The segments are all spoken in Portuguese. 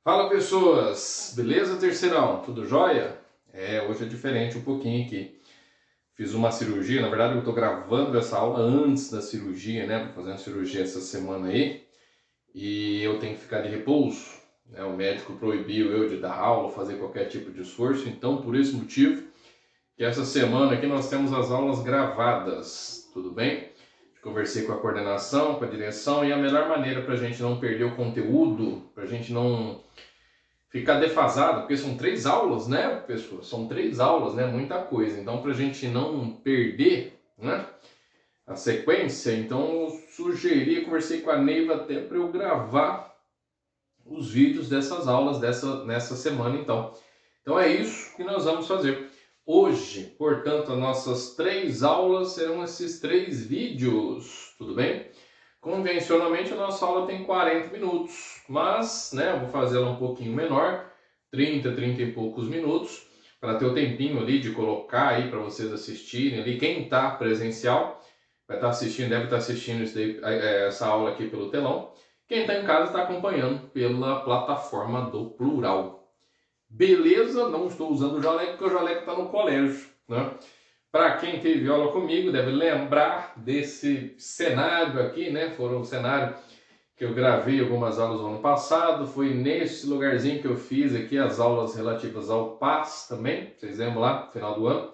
Fala pessoas, beleza terceirão? Tudo jóia? Hoje é diferente um pouquinho aqui. Fiz uma cirurgia, na verdade eu tô gravando essa aula antes da cirurgia, né? Vou fazer uma cirurgia essa semana aí e eu tenho que ficar de repouso, né? O médico proibiu eu de dar aula, fazer qualquer tipo de esforço, então por esse motivo que essa semana aqui nós temos as aulas gravadas, tudo bem? Conversei com a coordenação, com a direção e a melhor maneira para a gente não perder o conteúdo, para a gente não ficar defasado, porque são 3 aulas, né, pessoal? São 3 aulas, né? Muita coisa. Então, para a gente não perder, né, a sequência, então eu sugeri, conversei com a Neiva até para eu gravar os vídeos dessas aulas nessa semana, então. Então é isso que nós vamos fazer. Hoje, portanto, as nossas 3 aulas serão esses 3 vídeos, tudo bem? Convencionalmente a nossa aula tem 40 minutos, mas né, eu vou fazê-la um pouquinho menor, 30 e poucos minutos, para ter o tempinho ali de colocar aí para vocês assistirem ali. Quem está presencial vai estar assistindo, deve estar assistindo essa aula aqui pelo telão. Quem está em casa está acompanhando pela plataforma do Plural. Beleza? Não estou usando o jaleco porque o jaleco está no colégio, né? Para quem teve aula comigo, deve lembrar desse cenário aqui, né? Foram o cenário que eu gravei algumas aulas no ano passado. Foi nesse lugarzinho que eu fiz aqui as aulas relativas ao PAS também. Vocês lembram lá, no final do ano?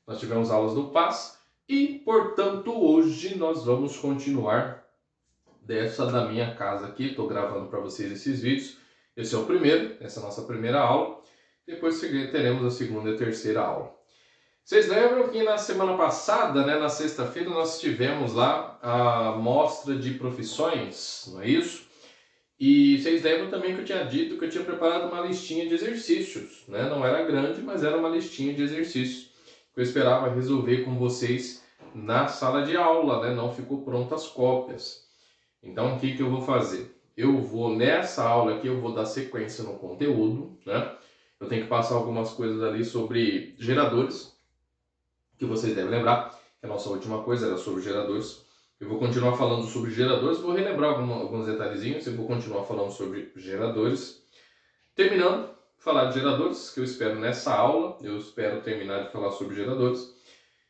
Nós tivemos aulas do PAS. E, portanto, hoje nós vamos continuar dessa da minha casa aqui. Estou gravando para vocês esses vídeos. Esse é o primeiro, essa é a nossa primeira aula. Depois teremos a segunda e a terceira aula. Vocês lembram que na semana passada, né, na sexta-feira, nós tivemos lá a mostra de profissões, não é isso? E vocês lembram também que eu tinha dito que eu tinha preparado uma listinha de exercícios, né? Não era grande, mas era uma listinha de exercícios que eu esperava resolver com vocês na sala de aula, né? Não ficou pronta as cópias. Então, o que eu vou fazer? Eu vou, nessa aula aqui, eu vou dar sequência no conteúdo, né? Eu tenho que passar algumas coisas ali sobre geradores, que vocês devem lembrar, que a nossa última coisa era sobre geradores. Eu vou continuar falando sobre geradores, vou relembrar alguns detalhezinhos, eu vou continuar falando sobre geradores. Terminando, falar de geradores, que eu espero nessa aula, eu espero terminar de falar sobre geradores.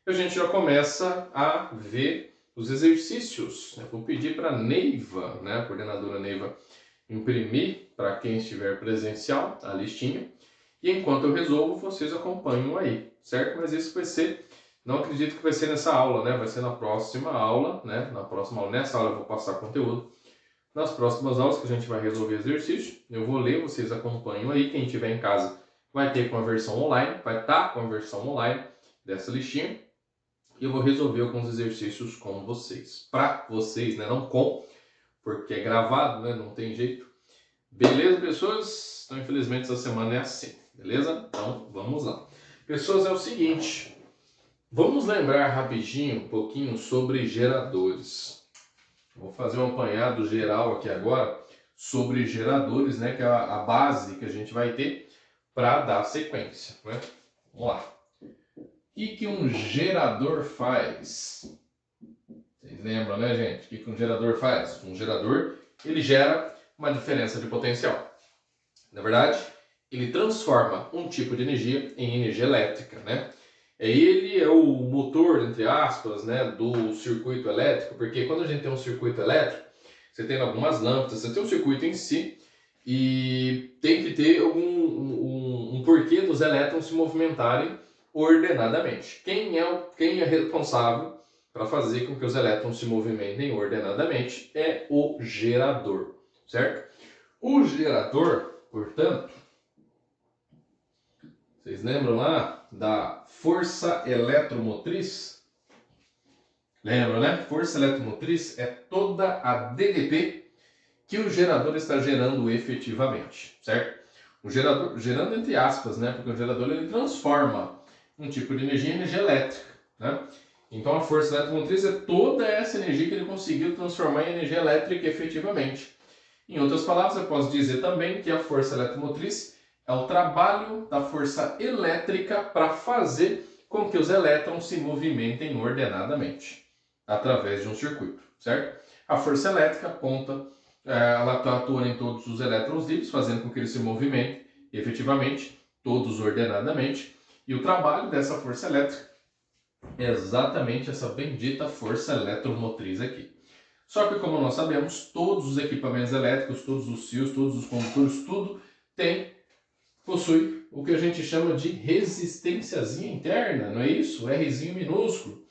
A gente já começa a ver os exercícios. Eu vou pedir para a Neiva, né, a coordenadora Neiva, imprimir para quem estiver presencial a listinha. E enquanto eu resolvo, vocês acompanham aí, certo? Mas isso vai ser, não acredito que vai ser nessa aula, né? Vai ser na próxima aula, né? Na próxima aula, nessa aula eu vou passar conteúdo. Nas próximas aulas que a gente vai resolver exercício, eu vou ler, vocês acompanham aí. Quem estiver em casa vai ter com a versão online, vai estar com a versão online dessa listinha. E eu vou resolver alguns exercícios com vocês. Para vocês, né? Não com, porque é gravado, né? Não tem jeito. Beleza, pessoas? Então, infelizmente, essa semana é assim. Beleza? Então, vamos lá. Pessoas, é o seguinte. Vamos lembrar rapidinho um pouquinho sobre geradores. Vou fazer um apanhado geral aqui agora sobre geradores, né? Que é a base que a gente vai ter para dar sequência, né? Vamos lá. O que um gerador faz? Vocês lembram, né, gente? O que um gerador faz? Um gerador, ele gera uma diferença de potencial. Na verdade, ele transforma um tipo de energia em energia elétrica, né? Ele é o motor, entre aspas, né, do circuito elétrico, porque quando a gente tem um circuito elétrico, você tem algumas lâmpadas, você tem um circuito em si, e tem que ter um porquê dos elétrons se movimentarem ordenadamente. Quem é responsável para fazer com que os elétrons se movimentem ordenadamente é o gerador, certo? O gerador, portanto, vocês lembram lá da força eletromotriz? Lembram, né? Força eletromotriz é toda a DDP que o gerador está gerando efetivamente, certo? O gerador, gerando entre aspas, né? Porque o gerador ele transforma um tipo de energia em energia elétrica, né? Então a força eletromotriz é toda essa energia que ele conseguiu transformar em energia elétrica efetivamente. Em outras palavras, eu posso dizer também que a força eletromotriz é o trabalho da força elétrica para fazer com que os elétrons se movimentem ordenadamente, através de um circuito, certo? A força elétrica aponta ela está atuando em todos os elétrons livres, fazendo com que eles se movimentem efetivamente, todos ordenadamente, e o trabalho dessa força elétrica é exatamente essa bendita força eletromotriz aqui. Só que, como nós sabemos, todos os equipamentos elétricos, todos os fios, todos os condutores, tudo possui o que a gente chama de resistênciazinha interna, não é isso? Rzinho minúsculo.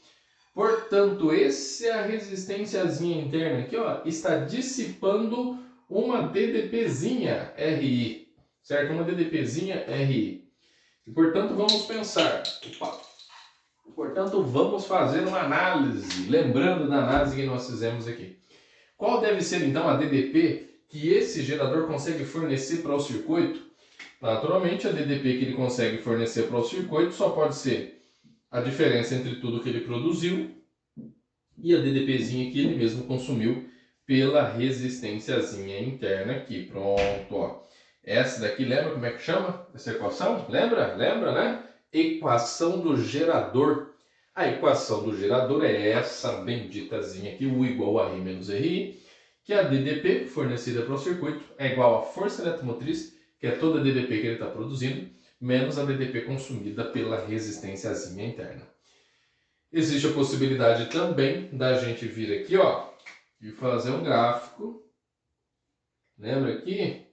Portanto, essa resistênciazinha interna aqui, ó, está dissipando uma DDPzinha RI, certo? Uma DDPzinha RI. E, portanto, vamos pensar, portanto, vamos fazer uma análise, lembrando da análise que nós fizemos aqui. Qual deve ser, então, a DDP que esse gerador consegue fornecer para o circuito? Naturalmente, a DDP que ele consegue fornecer para o circuito só pode ser a diferença entre tudo que ele produziu e a DDPzinha que ele mesmo consumiu pela resistênciazinha interna aqui. Pronto, ó. Essa daqui, lembra como é que chama essa equação? Lembra? Lembra, né? Equação do gerador. A equação do gerador é essa benditazinha aqui, U igual a I menos RI, que a DDP fornecida para o circuito é igual à força eletromotriz, que é toda a DDP que ele está produzindo, menos a DDP consumida pela resistênciazinha interna. Existe a possibilidade também da gente vir aqui, ó, e fazer um gráfico. Lembra aqui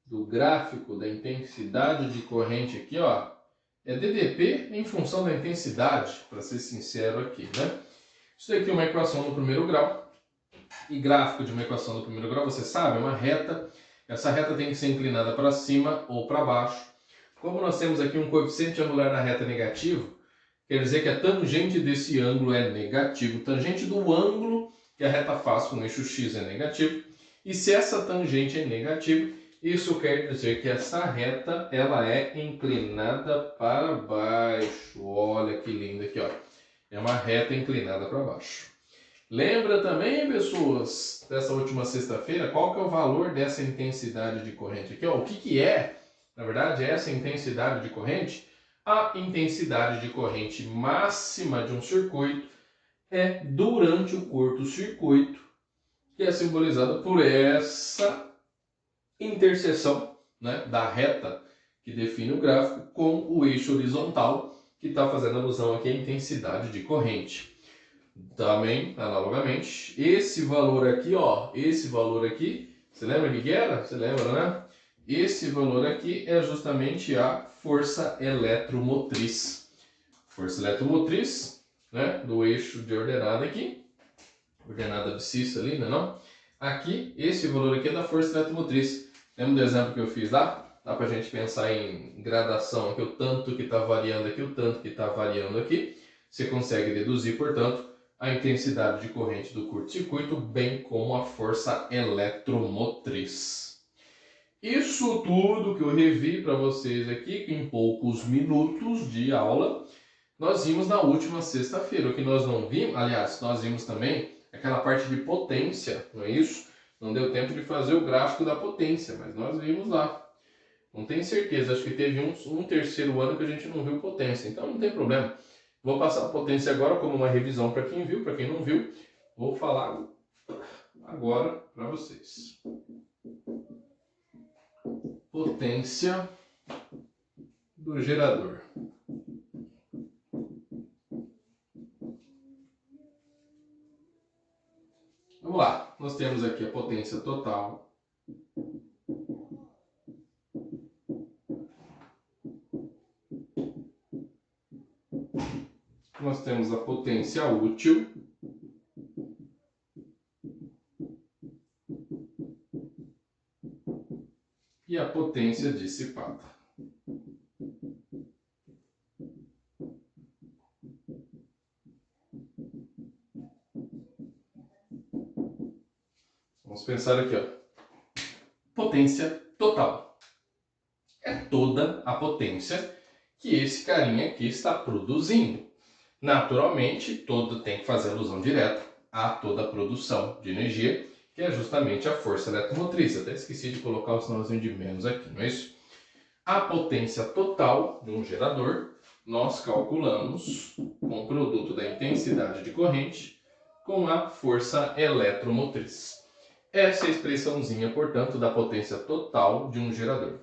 do gráfico da intensidade de corrente aqui, ó? É DDP em função da intensidade, para ser sincero aqui, né? Isso daqui é uma equação do primeiro grau. E gráfico de uma equação do primeiro grau, você sabe, é uma reta. Essa reta tem que ser inclinada para cima ou para baixo. Como nós temos aqui um coeficiente angular na reta negativo, quer dizer que a tangente desse ângulo é negativo. Tangente do ângulo que a reta faz com o eixo x é negativo. E se essa tangente é negativa, isso quer dizer que essa reta ela é inclinada para baixo. Olha que lindo aqui, ó. É uma reta inclinada para baixo. Lembra também, pessoas, dessa última sexta-feira, qual que é o valor dessa intensidade de corrente aqui? Ó, o que é, na verdade, essa intensidade de corrente? A intensidade de corrente máxima de um circuito é durante o curto-circuito, que é simbolizado por essa interseção, né, da reta que define o gráfico com o eixo horizontal, que está fazendo alusão aqui à intensidade de corrente. Também, analogamente, esse valor aqui, ó, esse valor aqui, você lembra o que era? Você lembra, né? Esse valor aqui é justamente a força eletromotriz. Força eletromotriz, né, do eixo de ordenada aqui, ordenada abscissa ali, né, não? Aqui, esse valor aqui é da força eletromotriz. Lembra do exemplo que eu fiz lá? Dá pra gente pensar em gradação aqui, o tanto que está variando aqui, o tanto que está variando aqui. Você consegue deduzir, portanto, a intensidade de corrente do curto-circuito, bem como a força eletromotriz. Isso tudo que eu revi para vocês aqui em poucos minutos de aula, nós vimos na última sexta-feira. O que nós não vimos, aliás, nós vimos também aquela parte de potência, não é isso? Não deu tempo de fazer o gráfico da potência, mas nós vimos lá. Não tenho certeza, acho que teve um terceiro ano que a gente não viu potência, então não tem problema. Vou passar a potência agora como uma revisão para quem viu, para quem não viu. Vou falar agora para vocês. Potência do gerador. Vamos lá, nós temos aqui a potência total. Nós temos a potência útil. E a potência dissipada. Vamos pensar aqui, ó. Potência total. É toda a potência que esse carinha aqui está produzindo. Naturalmente, todo tem que fazer alusão direta a toda a produção de energia, que é justamente a força eletromotriz. Até esqueci de colocar o sinalzinho de menos aqui, não é isso? A potência total de um gerador, nós calculamos com o produto da intensidade de corrente com a força eletromotriz. Essa é a expressãozinha, portanto, da potência total de um gerador.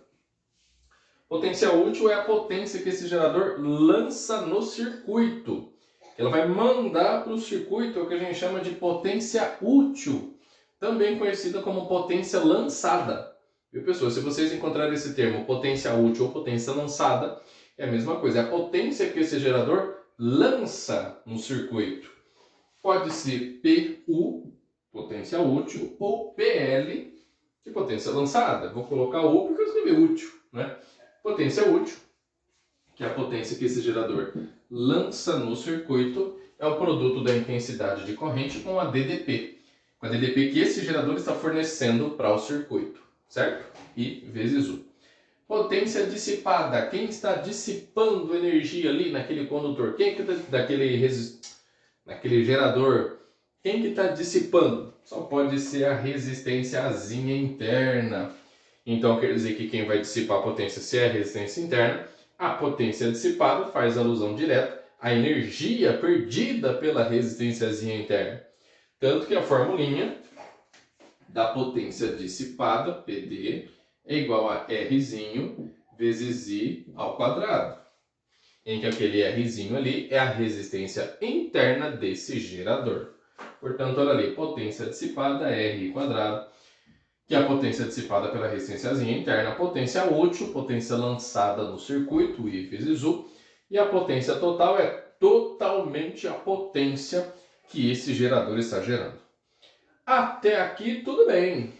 Potência útil é a potência que esse gerador lança no circuito. Ela vai mandar para o circuito o que a gente chama de potência útil, também conhecida como potência lançada. Viu, pessoal? Se vocês encontrarem esse termo potência útil ou potência lançada, é a mesma coisa. É a potência que esse gerador lança no circuito. Pode ser PU, potência útil, ou PL, de potência lançada. Vou colocar U porque eu escrevi útil, né? Potência útil, que é a potência que esse gerador lança no circuito, é o produto da intensidade de corrente com a DDP. Com a DDP que esse gerador está fornecendo para o circuito, certo? I vezes U. Potência dissipada. Quem está dissipando energia ali naquele condutor? Quem que está naquele gerador? Quem que está dissipando? Só pode ser a resistênciazinha interna. Então quer dizer que quem vai dissipar a potência, se é a resistência interna, a potência dissipada faz alusão direta à energia perdida pela resistênciazinha interna. Tanto que a formulinha da potência dissipada, PD, é igual a Rzinho vezes I ao quadrado. Em que aquele Rzinho ali é a resistência interna desse gerador. Portanto, olha ali, potência dissipada, R quadrado, que é a potência dissipada pela resistênciazinha interna, a potência útil, potência lançada no circuito, I vezes U, e a potência total é totalmente a potência que esse gerador está gerando. Até aqui tudo bem.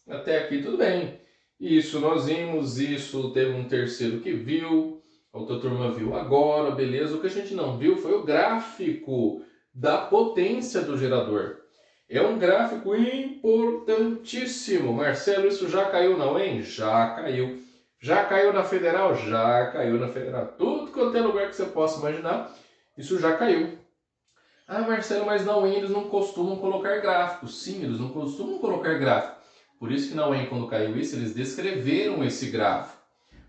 Até aqui tudo bem. Isso nós vimos, isso teve um terceiro que viu, a outra turma viu agora, beleza. O que a gente não viu foi o gráfico da potência do gerador. É um gráfico importantíssimo. Marcelo, isso já caiu não, hein? Já caiu. Já caiu na Federal? Já caiu na Federal. Tudo quanto é lugar que você possa imaginar, isso já caiu. Ah, Marcelo, mas na UEM eles não costumam colocar gráficos. Sim, eles não costumam colocar gráfico. Por isso que na UEM, quando caiu isso, eles descreveram esse gráfico.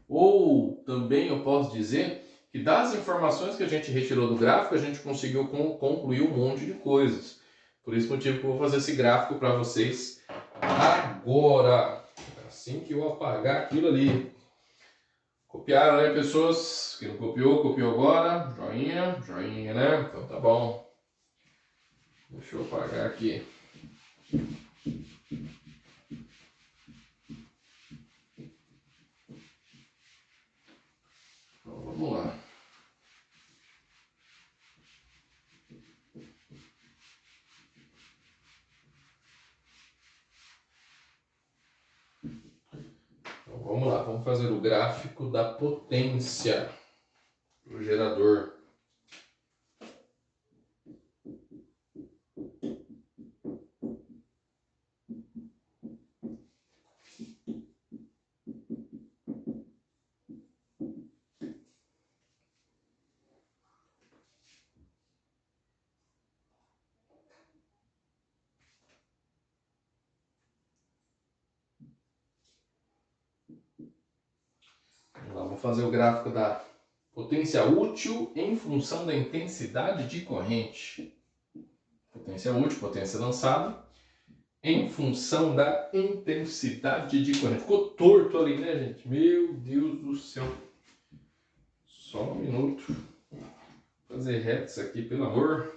Ou também eu posso dizer que das informações que a gente retirou do gráfico, a gente conseguiu concluir um monte de coisas. Por esse motivo que eu vou fazer esse gráfico para vocês agora. Assim que eu apagar aquilo ali. Copiaram, né, pessoas? Quem não copiou, copiou agora. Joinha, joinha, né? Então tá bom. Deixa eu apagar aqui. Então vamos lá. Então vamos lá, vamos fazer o gráfico da potência do gerador. Vamos fazer o gráfico da potência útil em função da intensidade de corrente. Potência útil, potência lançada, em função da intensidade de corrente. Ficou torto ali, né, gente? Meu Deus do céu. Só um minuto. Vou fazer reto isso aqui, pelo amor.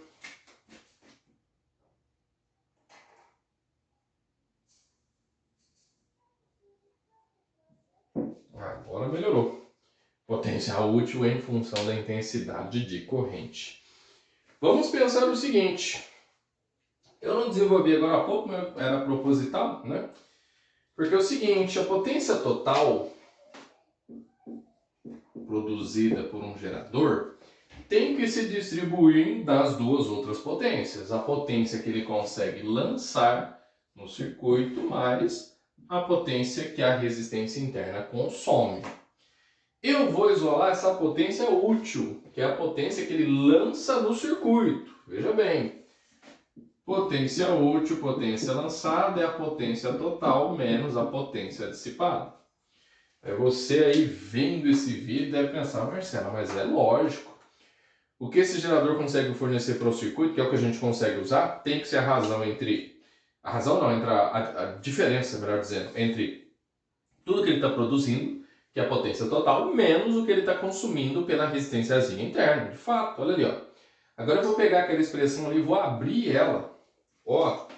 Agora melhorou. Potência útil em função da intensidade de corrente. Vamos pensar o seguinte. Eu não desenvolvi agora há pouco, mas era proposital, né? Porque é o seguinte, a potência total produzida por um gerador tem que se distribuir das duas outras potências. A potência que ele consegue lançar no circuito mais a potência que a resistência interna consome. Eu vou isolar essa potência útil, que é a potência que ele lança no circuito. Veja bem, potência útil, potência lançada é a potência total menos a potência dissipada. Você aí vendo esse vídeo deve pensar, Marcelo, mas é lógico. O que esse gerador consegue fornecer para o circuito, que é o que a gente consegue usar, tem que ser a razão entre A razão não, entre a diferença, melhor dizendo, entre tudo que ele está produzindo, que é a potência total, menos o que ele está consumindo pela resistênciazinha interna. De fato, olha ali, ó. Agora eu vou pegar aquela expressão ali e vou abrir ela. Ó,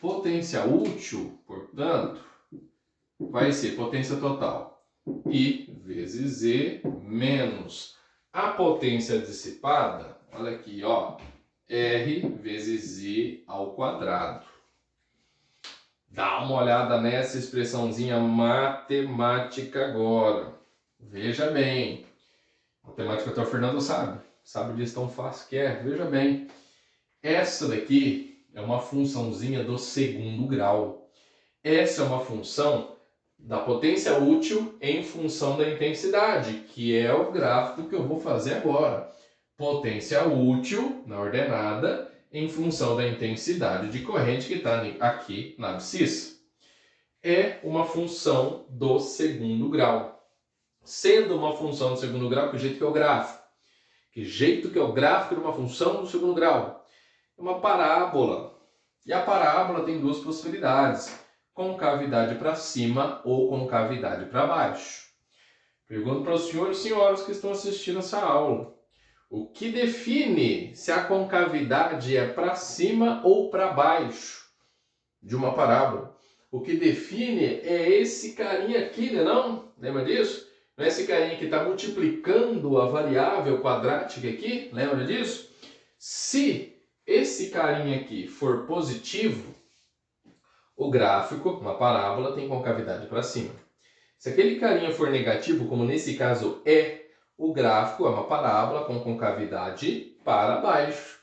potência útil, portanto, vai ser potência total. I vezes Z menos a potência dissipada, olha aqui, ó, R vezes Z ao quadrado. Dá uma olhada nessa expressãozinha matemática agora. Veja bem. Matemática até o Fernando sabe disso tão fácil que é. Veja bem. Essa daqui é uma funçãozinha do segundo grau. Essa é uma função da potência útil em função da intensidade, que é o gráfico que eu vou fazer agora. Potência útil na ordenada em função da intensidade de corrente que está aqui na abscissa. É uma função do segundo grau. Sendo uma função do segundo grau, que jeito que é o gráfico? Que jeito que é o gráfico de uma função do segundo grau? É uma parábola. E a parábola tem duas possibilidades: concavidade para cima ou concavidade para baixo. Pergunto para os senhores e senhoras que estão assistindo essa aula. O que define se a concavidade é para cima ou para baixo de uma parábola? O que define é esse carinha aqui, né, não? Lembra disso? Não é esse carinha que está multiplicando a variável quadrática aqui? Lembra disso? Se esse carinha aqui for positivo, o gráfico, uma parábola, tem concavidade para cima. Se aquele carinha for negativo, como nesse caso é, o gráfico é uma parábola com concavidade para baixo.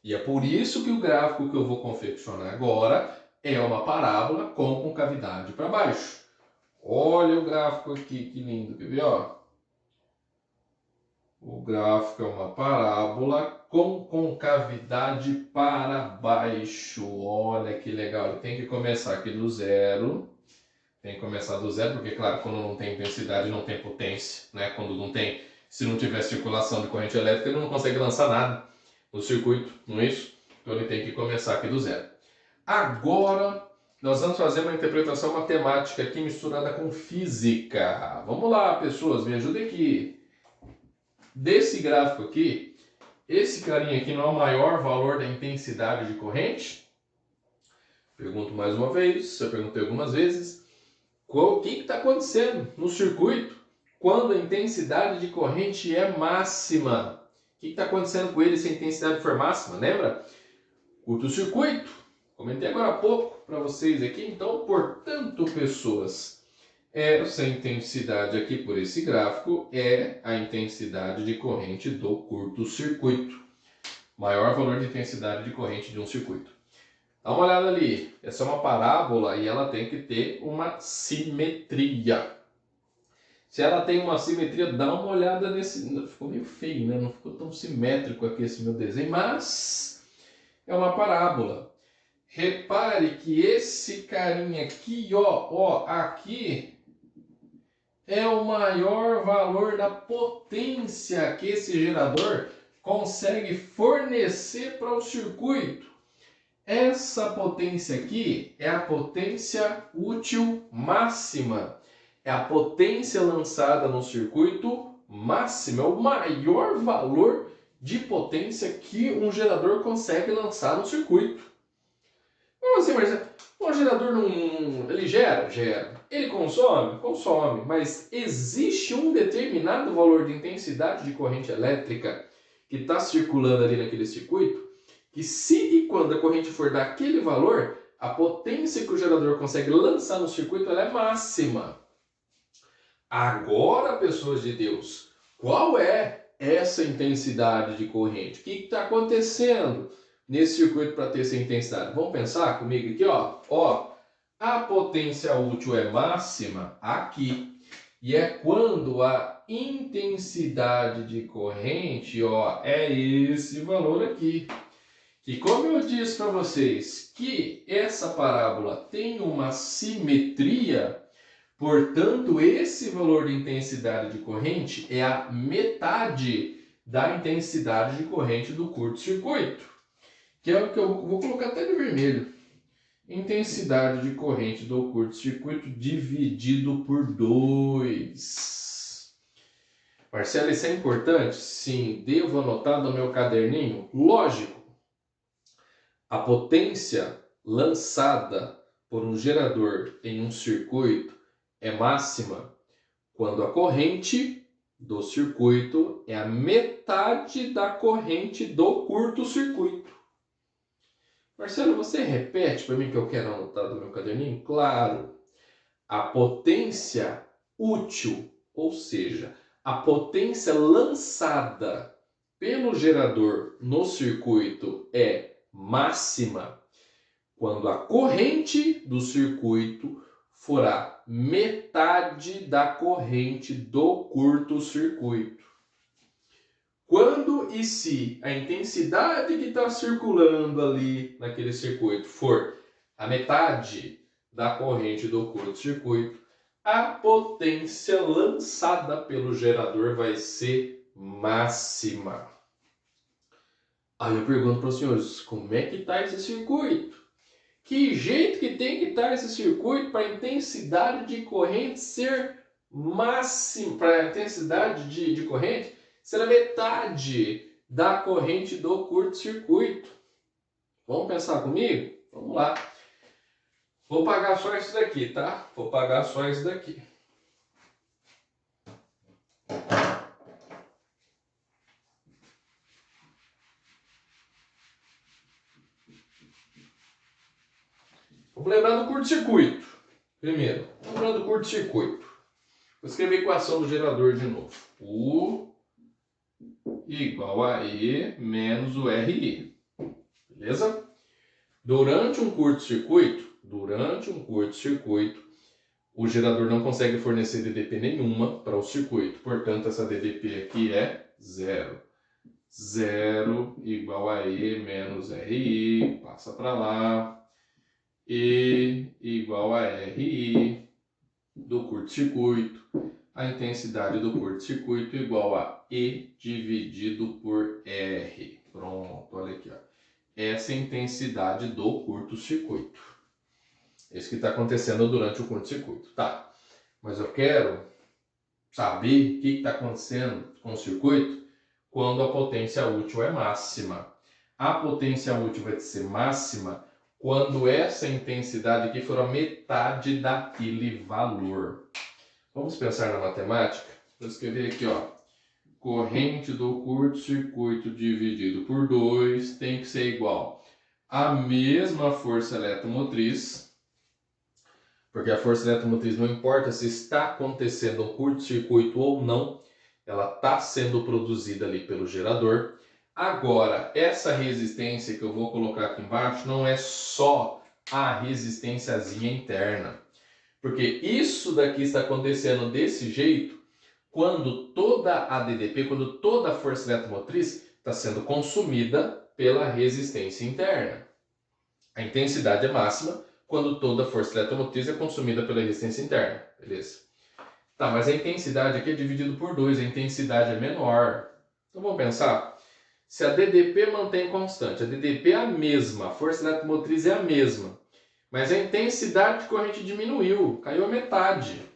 E é por isso que o gráfico que eu vou confeccionar agora é uma parábola com concavidade para baixo. Olha o gráfico aqui, que lindo. Quer ver? Ó? O gráfico é uma parábola com concavidade para baixo. Olha que legal. Ele tem que começar aqui do zero. Tem que começar do zero, porque, claro, quando não tem intensidade, não tem potência, né? Quando não tem, se não tiver circulação de corrente elétrica, ele não consegue lançar nada no circuito, não é isso? Então ele tem que começar aqui do zero. Agora, nós vamos fazer uma interpretação matemática aqui misturada com física. Vamos lá, pessoas, me ajudem aqui. Desse gráfico aqui, esse carinha aqui não é o maior valor da intensidade de corrente? Pergunto mais uma vez, já perguntei algumas vezes. O que está acontecendo no circuito quando a intensidade de corrente é máxima? O que está acontecendo com ele se a intensidade for máxima? Lembra? Curto-circuito. Comentei agora há pouco para vocês aqui. Então, portanto, pessoas, essa intensidade aqui por esse gráfico é a intensidade de corrente do curto-circuito. Maior valor de intensidade de corrente de um circuito. Dá uma olhada ali, essa é uma parábola e ela tem que ter uma simetria. Se ela tem uma simetria, dá uma olhada nesse... Ficou meio feio, né? Não ficou tão simétrico aqui esse meu desenho, mas é uma parábola. Repare que esse carinha aqui, ó, aqui é o maior valor da potência que esse gerador consegue fornecer para o circuito. Essa potência aqui é a potência útil máxima. É a potência lançada no circuito máxima. É o maior valor de potência que um gerador consegue lançar no circuito. Como assim, Marcelo? O gerador não... Ele gera? Gera. Ele consome? Consome. Mas existe um determinado valor de intensidade de corrente elétrica que está circulando ali naquele circuito, que se e quando a corrente for daquele valor, a potência que o gerador consegue lançar no circuito ela é máxima. Agora, pessoas de Deus, qual é essa intensidade de corrente? O que está acontecendo nesse circuito para ter essa intensidade? Vamos pensar comigo aqui, ó. A potência útil é máxima aqui. E é quando a intensidade de corrente, ó, é esse valor aqui. E como eu disse para vocês que essa parábola tem uma simetria, portanto, esse valor de intensidade de corrente é a metade da intensidade de corrente do curto-circuito, que é o que eu vou colocar até de vermelho, intensidade de corrente do curto-circuito dividido por 2. Marcelo, isso é importante? Sim. Devo anotar no meu caderninho? Lógico. A potência lançada por um gerador em um circuito é máxima quando a corrente do circuito é a metade da corrente do curto-circuito. Marcelo, você repete para mim que eu quero anotar do meu caderninho? Claro. A potência útil, ou seja, a potência lançada pelo gerador no circuito é máxima quando a corrente do circuito for a metade da corrente do curto-circuito. Quando e se a intensidade que está circulando ali naquele circuito for a metade da corrente do curto-circuito, a potência lançada pelo gerador vai ser máxima. Aí eu pergunto para os senhores, como é que está esse circuito? Que jeito que tem que estar esse circuito para a intensidade de corrente ser máxima, para a intensidade de corrente ser a metade da corrente do curto-circuito? Vamos pensar comigo? Vamos lá. Vou pagar só isso daqui, tá? Vou pagar só isso daqui. Vamos lembrar do curto-circuito. Primeiro, vamos lembrar do curto-circuito. Vou escrever a equação do gerador de novo. U igual a E menos o RI. Beleza? Durante um curto-circuito, o gerador não consegue fornecer DDP nenhuma para o circuito. Portanto, essa DDP aqui é zero. Zero igual a E menos RI. Passa para lá. E igual a RI do curto-circuito. A intensidade do curto-circuito igual a E dividido por R. Pronto, olha aqui, ó. Essa é a intensidade do curto-circuito. Isso que está acontecendo durante o curto-circuito. Tá, mas eu quero saber o que está acontecendo com o circuito quando a potência útil é máxima. A potência útil vai ser máxima quando essa intensidade aqui for a metade daquele valor. Vamos pensar na matemática? Vou escrever aqui, ó. Corrente do curto-circuito dividido por 2 tem que ser igual à mesma força eletromotriz, porque a força eletromotriz não importa se está acontecendo um curto-circuito ou não, ela está sendo produzida ali pelo gerador. Agora, essa resistência que eu vou colocar aqui embaixo não é só a resistênciazinha interna, porque isso daqui está acontecendo desse jeito quando toda a DDP, quando toda a força eletromotriz está sendo consumida pela resistência interna. A intensidade é máxima quando toda a força eletromotriz é consumida pela resistência interna, beleza? Tá, mas a intensidade aqui é dividido por 2, a intensidade é menor. Então vamos pensar, se a DDP mantém constante, a DDP é a mesma, a força eletromotriz é a mesma, mas a intensidade de corrente diminuiu, caiu a metade.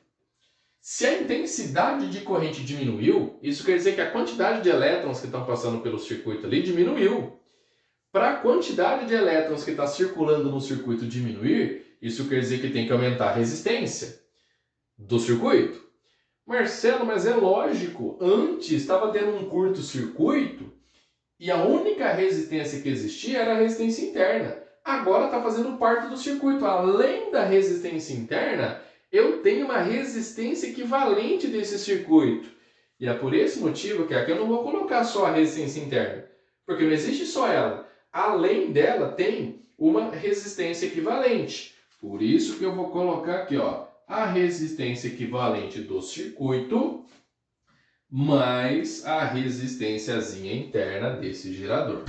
Se a intensidade de corrente diminuiu, isso quer dizer que a quantidade de elétrons que estão passando pelo circuito ali diminuiu. Para a quantidade de elétrons que está circulando no circuito diminuir, isso quer dizer que tem que aumentar a resistência do circuito. Marcelo, mas é lógico, antes estava tendo um curto-circuito e a única resistência que existia era a resistência interna. Agora está fazendo parte do circuito. Além da resistência interna, eu tenho uma resistência equivalente desse circuito. E é por esse motivo que aqui eu não vou colocar só a resistência interna, porque não existe só ela. Além dela, tem uma resistência equivalente. Por isso que eu vou colocar aqui, ó, a resistência equivalente do circuito mais a resistênciazinha interna desse gerador.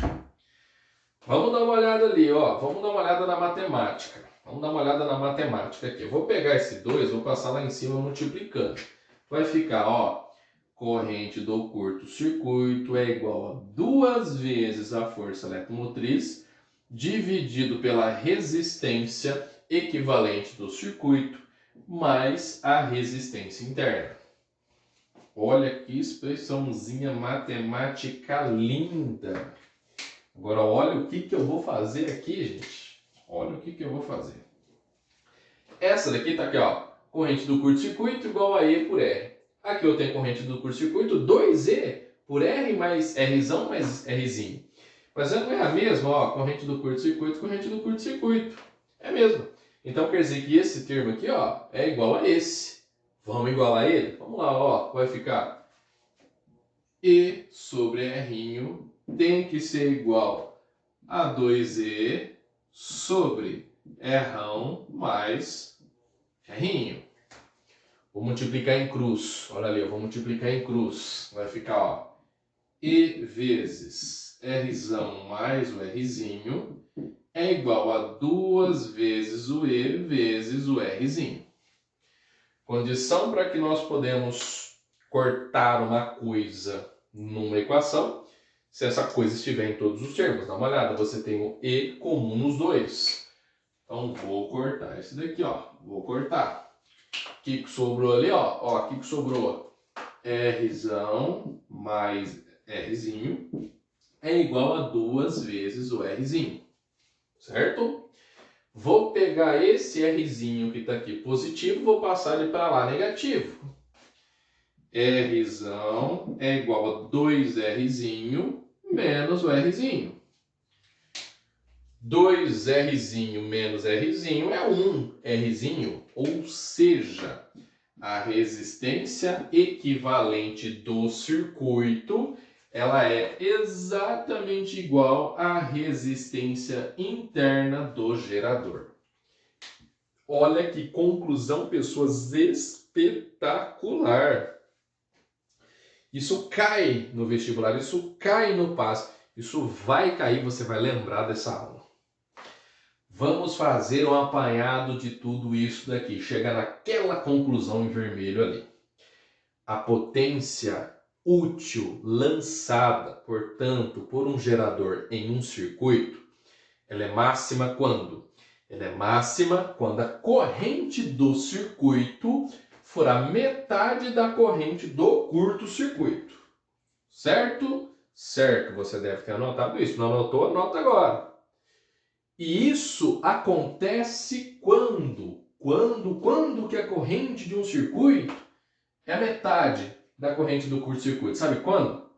Vamos dar uma olhada ali, ó. Vamos dar uma olhada na matemática. Vamos dar uma olhada na matemática aqui. Eu vou pegar esse 2, vou passar lá em cima multiplicando. Vai ficar, ó, corrente do curto-circuito é igual a 2 vezes a força eletromotriz dividido pela resistência equivalente do circuito mais a resistência interna. Olha que expressãozinha matemática linda. Agora olha o que eu vou fazer aqui, gente. Olha o que eu vou fazer. Essa daqui tá aqui, ó. Corrente do curto-circuito igual a E por R. Aqui eu tenho corrente do curto-circuito 2E por R mais Rzão mais Rzinho. Mas não é a mesma, ó. Corrente do curto-circuito, corrente do curto-circuito. É a mesma. Então quer dizer que esse termo aqui, ó, é igual a esse. Vamos igualar ele? Vamos lá, ó. Vai ficar E sobre R tem que ser igual a 2E sobre R mais R. Vou multiplicar em cruz. Olha ali, eu vou multiplicar em cruz. Vai ficar, ó, E vezes Rzão mais o Rzinho é igual a 2 vezes o E vezes o Rzinho. Condição para que nós podemos cortar uma coisa numa equação, se essa coisa estiver em todos os termos. Dá uma olhada, você tem o E comum nos dois. Então, vou cortar esse daqui, ó. Vou cortar. O que sobrou ali, ó? Ó, o que sobrou? Rzão mais Rzinho é igual a 2 vezes o Rzinho. Certo? Vou pegar esse Rzinho que está aqui positivo, vou passar ele para lá negativo. Rzão é igual a 2Rzinho menos o Rzinho. 2Rzinho menos Rzinho é 1Rzinho, ou seja, a resistência equivalente do circuito ela é exatamente igual à resistência interna do gerador. Olha que conclusão, pessoas, espetacular! Isso cai no vestibular, isso cai no PAS, isso vai cair, você vai lembrar dessa aula. Vamos fazer um apanhado de tudo isso daqui, chega naquela conclusão em vermelho ali. A potência útil lançada, portanto, por um gerador em um circuito, ela é máxima quando? Ela é máxima quando a corrente do circuito for a metade da corrente do curto-circuito. Certo? Certo, você deve ter anotado isso. Não anotou? Anota agora. E isso acontece quando? Quando que a corrente de um circuito é a metade da corrente do curto-circuito. Sabe quando?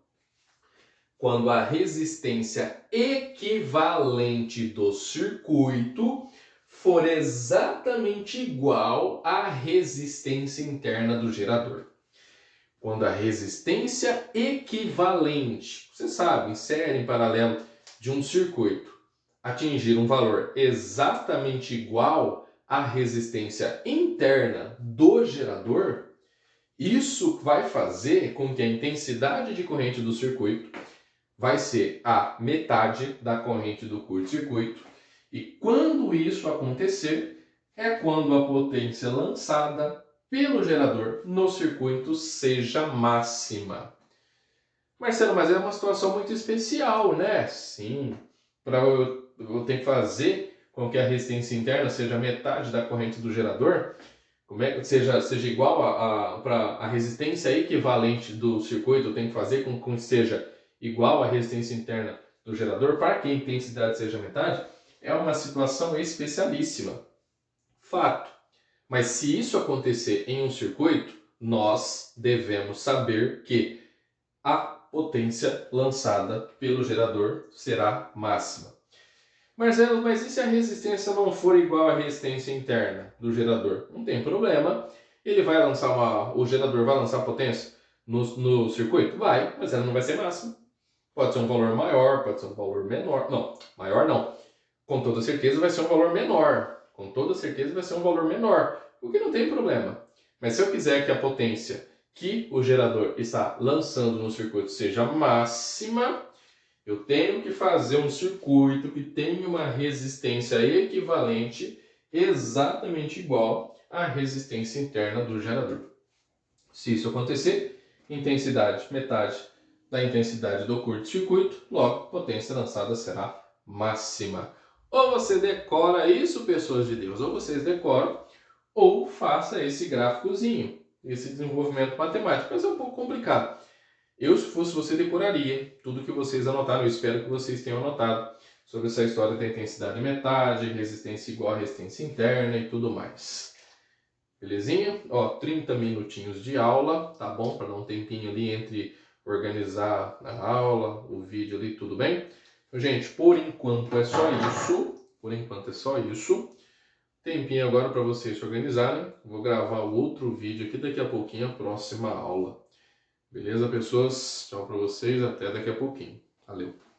Quando a resistência equivalente do circuito for exatamente igual à resistência interna do gerador. Quando a resistência equivalente, você sabe, em série, em paralelo de um circuito, atingir um valor exatamente igual à resistência interna do gerador, isso vai fazer com que a intensidade de corrente do circuito vai ser a metade da corrente do curto-circuito. E quando isso acontecer, é quando a potência lançada pelo gerador no circuito seja máxima. Marcelo, mas é uma situação muito especial, né? Sim, eu tenho que fazer com que a resistência interna seja metade da corrente do gerador, seja igual para a resistência equivalente do circuito, eu tenho que fazer com que seja igual à resistência interna do gerador para que a intensidade seja metade, é uma situação especialíssima. Fato. Mas se isso acontecer em um circuito, nós devemos saber que a potência lançada pelo gerador será máxima. Marcelo, mas e se a resistência não for igual à resistência interna do gerador? Não tem problema. Ele vai lançar o gerador vai lançar potência no circuito? Vai, mas ela não vai ser máxima. Pode ser um valor maior, pode ser um valor menor. Não, maior não. Com toda certeza vai ser um valor menor. Com toda certeza vai ser um valor menor. O que não tem problema. Mas se eu quiser que a potência que o gerador está lançando no circuito seja máxima, eu tenho que fazer um circuito que tenha uma resistência equivalente exatamente igual à resistência interna do gerador. Se isso acontecer, intensidade metade da intensidade do curto-circuito, logo potência lançada será máxima. Ou você decora isso, pessoas de Deus, ou vocês decoram, ou faça esse gráficozinho, esse desenvolvimento matemático. Mas é um pouco complicado. Eu, se fosse você, decoraria tudo que vocês anotaram. Eu espero que vocês tenham anotado sobre essa história da intensidade metade, resistência igual a resistência interna e tudo mais. Belezinha? Ó, 30 minutinhos de aula, tá bom? Para dar um tempinho ali entre organizar a aula, o vídeo ali, tudo bem? Então, gente, por enquanto é só isso. Por enquanto é só isso. Tempinho agora para vocês se organizarem. Vou gravar o outro vídeo aqui daqui a pouquinho, a próxima aula. Beleza, pessoas? Tchau para vocês, até daqui a pouquinho. Valeu!